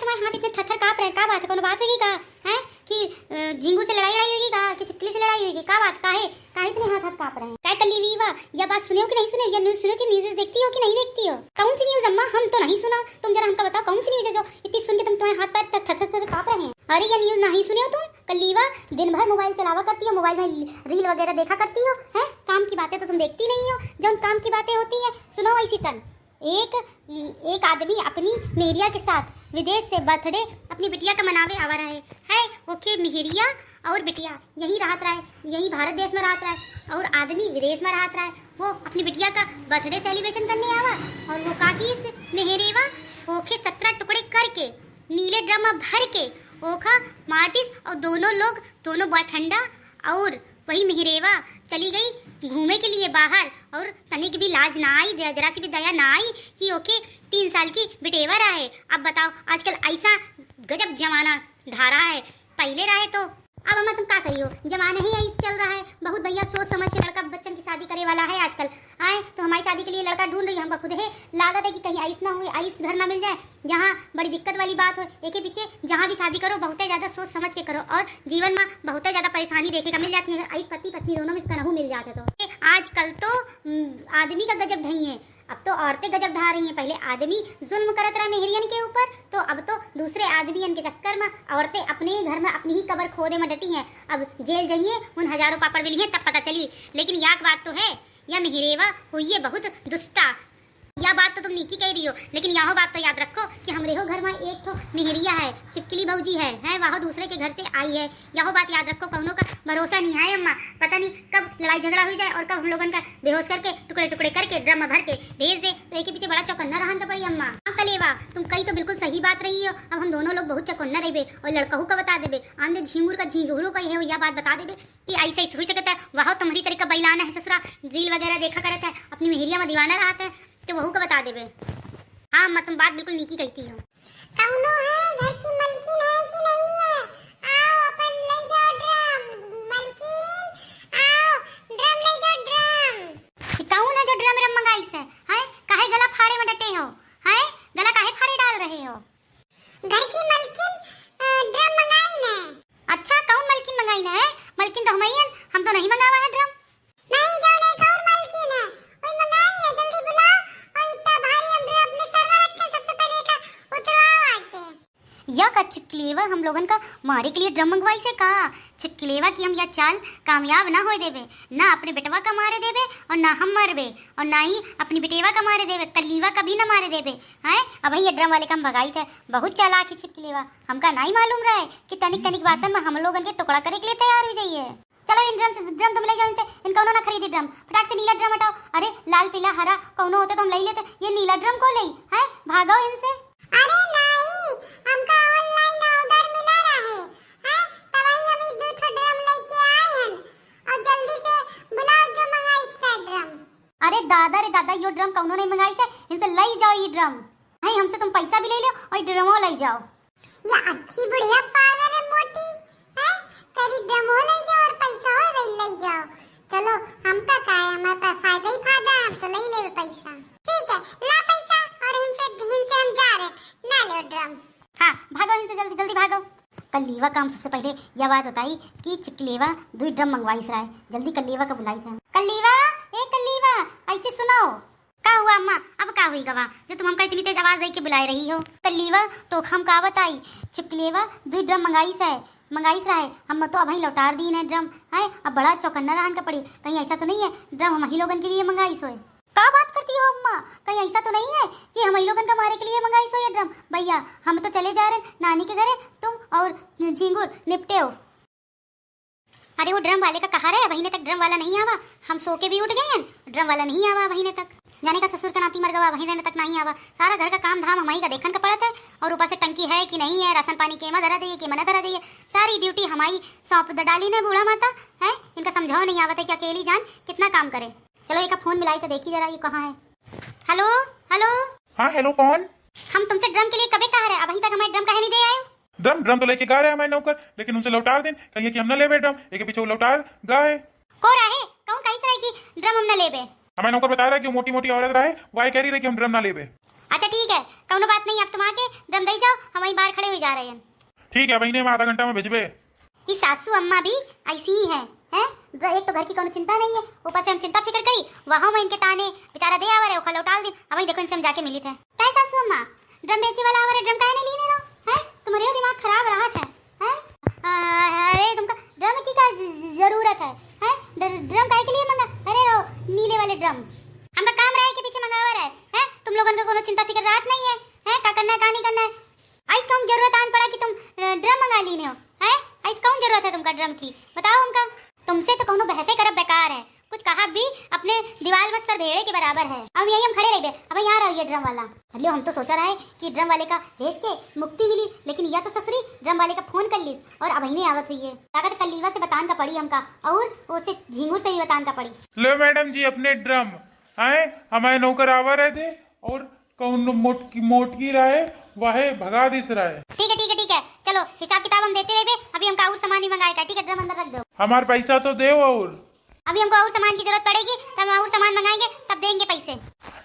तुम्हारे हाथ इतने थरथर कांप रहे हैं? का बात है? कोनो बात होगी का? हैं कि झिंगुर से लड़ाई होगी का? कि छिपकली से लड़ाई होगी? का बात काहे काहे इतने हाथ कांप रहे हैं? काय तल्ली वीवा, या बात सुने हो कि नहीं सुने? या न्यूज़ सुने कि न्यूज़ देखती हो कि नहीं देखती हो? कौन सी न्यूज़ अम्मा? हम तो नहीं सुना। तुम जरा हमको बताओ कौन सी न्यूज़ है जो इतनी सुन के तुम्हारे हाथ पैर थरथर कांप रहे हैं? अरे ये न्यूज़ नहीं सुने हो तुम? कल्लीवा दिन भर मोबाइल चलावा करती हो, मोबाइल में रील वगैरह देखा करती हो, हैं? काम की बातें तो तुम देखती नहीं हो। जो काम की बातें होती है सुनो वैसी तन। एक आदमी अपनी मेहरिया के साथ विदेश से बर्थडे अपनी बिटिया का मनावे आवा रहे है। ओके, मेहरिया और बिटिया यही रहत रहा है, यही भारत देश में रहत रहा है, और आदमी विदेश में रहत रहा है। वो अपनी बिटिया का बर्थडे सेलिब्रेशन करने आवा, और वो काकी इस मेहरेवा ओके 17 टुकड़े करके नीले ड्रम में भर के ओखा मार्टिस और दोनों बॉयफ्रेंडा और वही मेहरेवा चली गई घूमे के लिए बाहर, और तनिक भी लाज ना आई, जरा सी भी दया ना आई कि ओके 3 साल की बिटेवा रहा है। अब बताओ आजकल ऐसा गजब जमाना ढा रहा है, पहले रहे तो अब अम्मा तुम क्या करियो, जमाना ही ऐसा चल रहा है। बहुत भैया सोच समझ के लड़का बच्चन की शादी करे वाला है आजकल। आए तो हमारी शादी के लिए लड़का ढूंढ रही है, हमको खुद है लागत है कि कहीं ऐसा ना हो, ऐसा घर ना मिल जाए जहाँ बड़ी दिक्कत वाली बात हो। एक के पीछे जहाँ भी शादी करो बहुत ज़्यादा सोच समझ के करो, और जीवन में बहुत ज़्यादा परेशानी देखे का मिल जाती है अगर ऐसा पति पत्नी दोनों में इसका मिल जाते तो। आजकल तो आदमी का गजब ढही है, अब तो औरतें गजब ढा रही हैं। पहले आदमी जुल्म करत रहा मेहरियन के ऊपर, तो अब तो दूसरे आदमियन के चक्कर में औरतें अपने ही घर में अपनी ही कबर खोदे में डटी हैं। अब जेल जाइए उन हजारों पापड़ मिली हैं तब पता चली। लेकिन याक बात तो है, यह मेहरेवा हुई है बहुत दुष्टा। यह बात तो तुम नीकी कह रही हो, लेकिन यह बात तो याद रखो कि हमरे हो घर में एक तो मेहरिया है, छिपकली भौजी है वह दूसरे के घर से आई है। यह बात याद रखो, कौनों का भरोसा नहीं है अम्मा। पता नहीं कब लड़ाई झगड़ा हो जाए और कब हम लोगन का बेहोश करके टुकड़े टुकड़े करके ड्रम में भर के भेज दे, तो एक के पीछे बड़ा चौकन्ना रहन तो पड़ी अम्मा। कलेवा तुम कही तो बिल्कुल सही बात रही हो। अब हम दोनों लोग बहुत चौकन्ना रहे और लड़कहू का बता देबे, आंधे झिंगुर का झिंगुरू का है, यह बात बता देबे कि ऐसे हो सकता है वह तुम्हारी तरीका बैलाना है, ससुरा रील वगैरह देखा करता है, अपनी मेहरिया में दीवाना रहता है, तो वहू का बता देबे। हाँ मैं तुम बात बिल्कुल नीकी कहती हो। कौनो है घर की मलकिन है कि नहीं है? आओ अपन ले जाओ ड्रम। मलकिन आओ, ड्रम ले जाओ ड्रम। कौन है जो ड्रम मंगाई से? हैं काहे गला फाड़े में डटे हो? हैं गला काहे फाड़े डाल रहे हो? घर की मलकिन ड्रम मंगाई ने। अच्छा कौन मलकिन मंगाई ने? मलकिन तो हम तो नहीं मंगावा है ड्रम। नहीं जाओ, एक और मलकिन है वही मंगाई ने, जल्दी बुलाओ। और इतना भारी हम ड्रम अपने सर में रखे, सबसे पहले का उतरवाओ आके। या का छिपकलेवा हम लोगन का मारे के लिए ड्रम मंगवाई से का? छिपकलेवा की हम यह चाल कामयाब ना होए देवे, ना अपने बेटवा का मारे देवे और ना हम मरबे, और ना ही अपनी बेटेवा का मारे देवे, कल्लीवा का भी ना मारे देवे। हैं अब ये ड्रम वाले का हम भगाई थे, बहुत चालाक है छिपकलेवा। हमका नहीं मालूम रहे कि तनिक तनिक बातन में हम लोगन के टुकड़ा करे के लिए तैयार हो जाइए। चलो इन ड्रम तुम ले जाओ इनसे, इनका उन्होंने खरीदी ड्रम। फटाक से नीला ड्रम हटाओ। अरे लाल पीला हरा कौनो होते तो हम ले लेते, ये नीला ड्रम को ले हैं, भागो इनसे। अरे नहीं, हमका ऑनलाइन ऑर्डर मिला रहा है, तभी हम ई दो ठो ड्रम लेके आए हैं। और जल्दी से बुलाओ जो मंगाई इसका ड्रम। अरे दादा रे दादा, यो ड्रम कौनो नहीं मंगाई से, इनसे ले जाओ ये ड्रम। हैं हमसे तुम पैसा भी ले लो और ड्रमो ले जाओ। ये अच्छी बढ़िया पागल है मोटी है, तेरी ड्रम हो ले जाओ और पैसा हो गई ले जाओ। चलो हम तक आए, हमारे पास फायदा ही फायदा है, हम तो ले ले पैसा। ठीक है ला पैसा, और इनसे हम जा रहे, ना लो ड्रम। हाँ भागो इनसे, जल्दी जल्दी भागो। कल्लीवा काम सबसे पहले यह बात बताई कि चिपकलेवा 2 ड्रम मंगवाई सराय, जल्दी कल्लीवा का बुलाई था। कल्लीवा ए कल्लीवा ऐसे सुनाओ। का हुआ अम्मा? अब का हुई गवा जो तुम हमका इतनी तेज आवाज दे के बुला रही हो? कल्लीवा तो हम का बताई, चिपकलेवा 2 ड्रम मंगाई सराय, हम तो अब ही लौटार दी ने ड्रम है। अब बड़ा चौकन्ना रहन का पड़ी, कहीं ऐसा तो नहीं है ड्रम हम ही लोगन के लिए मंगाई सोए? का बात करती हो अम्मा? कहीं ऐसा तो नहीं है कि हम ही लोगन का मारे के लिए मंगाई सो ये ड्रम? भैया हम तो चले जा रहे नानी के घरे, तुम और झिंगुर निपटे हो। अरे वो ड्रम वाले का कहा रहे महीने तक ड्रम वाला नहीं आवा, हम सो के भी उठ गए हैं, ड्रम वाला नहीं आवा महीने तक। जाने का ससुर का नाती मर गवा, महीने तक नहीं आवा। सारा घर का काम धाम हमारी का देखन का पड़ता है, और ऊपर से टंकी है कि नहीं है, राशन पानी केमा धरा जाइए केमा धरा जाइए, सारी ड्यूटी हमारी सौंप डाली ने बूढ़ा माता है। इनका समझाओ नहीं आवत है कि अकेली जान कितना काम करे। चलो एक फोन मिलाई तो देखी जरा ये कहाँ है। Hello hello. हाँ हेलो कौन? हम तुमसे ड्रम के लिए कभी कहा रहे, अभी तक हमारे ड्रम काहे नहीं दे आए? ड्रम तो लेके गा रहे हैं हमारे नौकर, लेकिन उनसे लौटार दें, कहिए कि हम न लेबे ड्रम, एक पीछे वो लौटार गाए। को रहे कौन कहीं तरह की ड्रम हम न लेबे? हमारे नौकर बता रहा है कि वो मोटी मोटी औरत रहे, वाई कह रही है कि हम ड्रम ना लेबे। अच्छा ठीक है, कौनो बात नहीं, अब तुम आके ड्रम दे जाओ, हम वहीं बाहर खड़े हो जा रहे हैं। ठीक है बहने, हम आधा घंटा में भेजबे। ये सासू अम्मा भी ऐसी ही हैं, हैं? एक तो घर की कोनो चिंता नहीं है, ऊपर से हम चिंता फिक्र करी, वहाँ में इनके ताने, बेचारा दे आवर है, उखल उठाल दिन, अब वही देखो इनसे हम जाके मिली थे। क्या सासू अम्मा, ड्रम बेची वाला आवर है, ड्रम काहे नहीं लेने रो, हैं? तुम्हारे दिमाग खराब रहा है, हैं? अरे तुमका ड्रम की क्या जरूरत है, हैं? ड्रम काहे के लिए मंगा? अरे रो नीले वाले ड्रम, हमका काम रहा है के पीछे मंगावर है, हैं? तुम लोगों का कोनो चिंता फिक्र रात नहीं है, हैं? क्या करना है क्या नहीं करना है? आई कौन जरूरत आन पड़ा कि तुम ड्रम मंगा लीने हो, हैं? आई कौन जरूरत है तुमका ड्रम की, बताओ हमका। तुमसे तो कोनो बहसे करब बेकार है, कुछ कहा भी अपने दीवार में सर भेड़े के बराबर है। अब यही हम खड़े रह गए, अब यहाँ रहो ये ड्रम वाला। अरे हम तो सोचा रहा है कि ड्रम वाले का भेज के मुक्ति मिली, लेकिन यह तो ससुरी ड्रम वाले का फोन कर लीस और अब नहीं आवत हुई है। ताकत कलीवा से बतान का पड़ी हमका और उसे झींगुर से भी बतान का पड़ी। लो मैडम जी अपने ड्रम आए, हमारे नौकर आवर है थे और कौन मोटकी रहे वाहे भगा दिस रहे। ठीक है ठीक है ठीक है, चलो हिसाब किताब हम देते रहे, अभी हमका और सामान ही मंगाएगा। ठीक है, ड्रम अंदर रख दो। हमारे पैसा तो दे और अभी हमको और सामान की जरूरत पड़ेगी, तब हम और सामान मंगाएंगे, तब देंगे पैसे।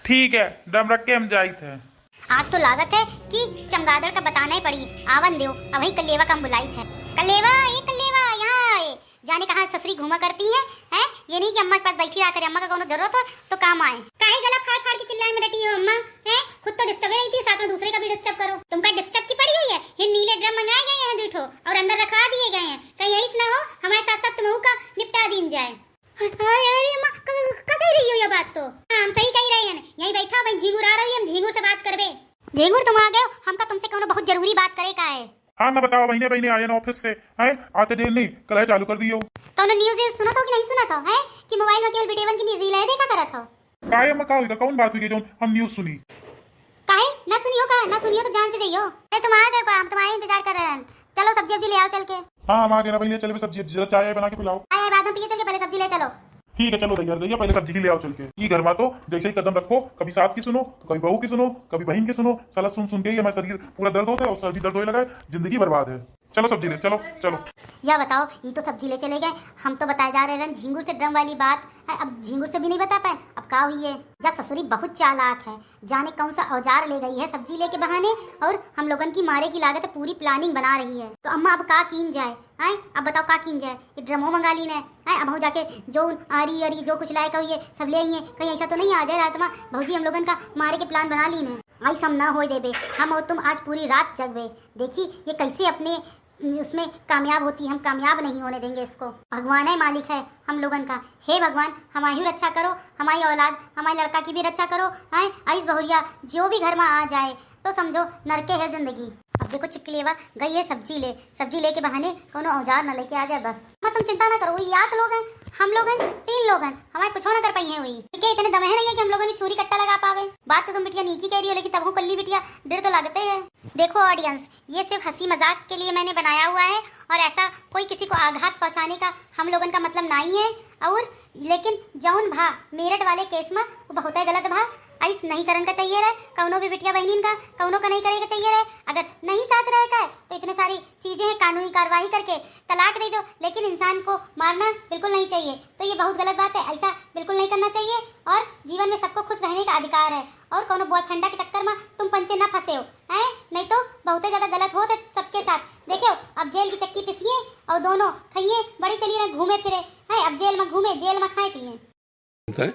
ठीक है, ड्रम रख के हम जाए थे। आज तो लागत है कि चमगादड़ का बताना ही पड़ी, आवन दो अब वही कलेवा का हम बुलाई है। कलेवा ये कलेवा यहाँ आए, जाने कहाँ ससुरी घूमा करती है, हैं? ये नहीं कि अम्मा के पास बैठी रहा करे, अम्मा का कोनो जरूरत हो तो काम आए। काहे गला फाड़ फाड़ के चिल्लाए में डटी हो अम्मा, हैं? खुद तो डिस्टर्ब नहीं थी, साथ में दूसरे का भी डिस्टर्ब करो। तुमका डिस्टर्ब की पड़ी हुई है, ये नीले ड्रम मंगाए गए हैं दूठो और अंदर रखवा दिए गए हैं, कहीं ऐसा ना हो हमारे साथ साथ तुमहू का निपटा दीन जाए। अरे अम्मा कह रही हो ये बात तो? हाँ, हम सही कह रहे हैं, यहीं बैठा भाई झींगुर आ रही है, हम झींगुर से बात करबे। झींगुर तुम आ गए, हमका तुमसे कोनो बहुत जरूरी बात करे का है। हाँ मैं बताओ, बहने बहने आए ना ऑफिस से, हैं? आते देर नहीं, कल चालू कर दियो। तो न्यूज़ सुना था कि नहीं सुना था, हैं? कि मोबाइल में केवल वीडियो की रील है देखा करा था। काहे में का होगा, कौन बात हुई जो हम न्यूज़ सुनी? काहे ना सुनियो का, ना सुनियो तो जान से जाइयो। ए तुम आ गए का, हम तुम्हारा इंतजार कर रहे हैं। चलो सब्जी ले आओ चल के। हाँ हम आ गए ना भैया, चलो सब्जी जरा चाय बना के पिलाओ। आए बाद में पिए चल के, पहले सब्जी ले चलो। ठीक है चलो तैयार भैया, पहले सब्जी ही ले आओ चल के। ये घर में तो जैसे ही कदम रखो, कभी सास की सुनो तो कभी बहू की सुनो, कभी बहन की सुनो, साला सुन सुन के ही हमारा शरीर पूरा दर्द होता है और सर्दी दर्द होने लगा है, जिंदगी बर्बाद है। चलो सब्जी ले चलो चलो। या बताओ, ये तो सब्जी ले चले गए, हम तो बताए जा रहे हैं झींगुर से ड्रम वाली बात है, अब झींगुर से भी नहीं बता पाए, अब का हुई है। या ससुरी बहुत चालाक है, जाने कौन सा औजार ले गई है सब्जी ले के बहाने, और हम लोगन की मारे की लागत पूरी प्लानिंग बना रही है। तो अम्मा अब का कीन जाए, आए अब बताओ का कीन जाए? ये ड्रमो मंगा ली ने, आए अब हम जाके जो आरी अरी जो कुछ लाए कहिए सब ले आइए, कहीं ऐसा तो नहीं आ जाए रात में भौजी हम लोगन का मारे के प्लान बना ली ने। आई सब ना हो देबे, हम और तुम आज पूरी रात जगबे, देखी ये कैसे अपने उसमें कामयाब होती, हम कामयाब नहीं होने देंगे इसको। भगवान है मालिक है हम लोगन का, हे भगवान हमारी रक्षा करो, हमारी औलाद हमारे लड़का की भी रक्षा करो। हैं आइस बहुरिया जो भी घर में आ जाए तो समझो नरके है जिंदगी। अब देखो चिपकलेवा गई है सब्जी ले के बहाने कोनो औजार न लेके आ जाए बस। मैं तुम चिंता ना करो, वही 8 लोग हैं, हम लोग हैं 3 लोग हैं, हमारे कुछ ना कर पाई है। हुई क्या इतने दमे नहीं है कि हम लोगों ने छुरी कट्टा लगा पावे। बात तो तुम बिटिया नीची कह रही हो, लेकिन तब हूँ कल्ली बिटिया डर तो लगते है। देखो ऑडियंस, ये सिर्फ हंसी मजाक के लिए मैंने बनाया हुआ है और ऐसा कोई किसी को आघात पहुंचाने का हम लोगन का मतलब नहीं है। और लेकिन जौन भा मेरठ वाले केस में वो बहुत है गलत भा, ऐस नहीं करन का चाहिए रहे, कौनो भी बिटिया बहनीन का कौनो का नहीं करेगा चाहिए रहे। अगर नहीं साथ रहे का है तो इतने सारी चीजें हैं, कानूनी कार्रवाई करके तलाक दे दो, लेकिन इंसान को मारना बिल्कुल नहीं चाहिए। तो ये बहुत गलत बात है, ऐसा बिल्कुल नहीं करना चाहिए। और जीवन में सबको खुश रहने का अधिकार है, और कोनो बॉयफ्रेंडा के चक्कर में तुम पंचे ना फंसे हो, हैं? नहीं तो बहुत ज्यादा गलत हो सबके साथ। देखो अब जेल की चक्की पिसिए और दोनों खाइए बड़ी चलिए घूमे फिरे, है अब जेल में घूमे जेल में खाए पिए।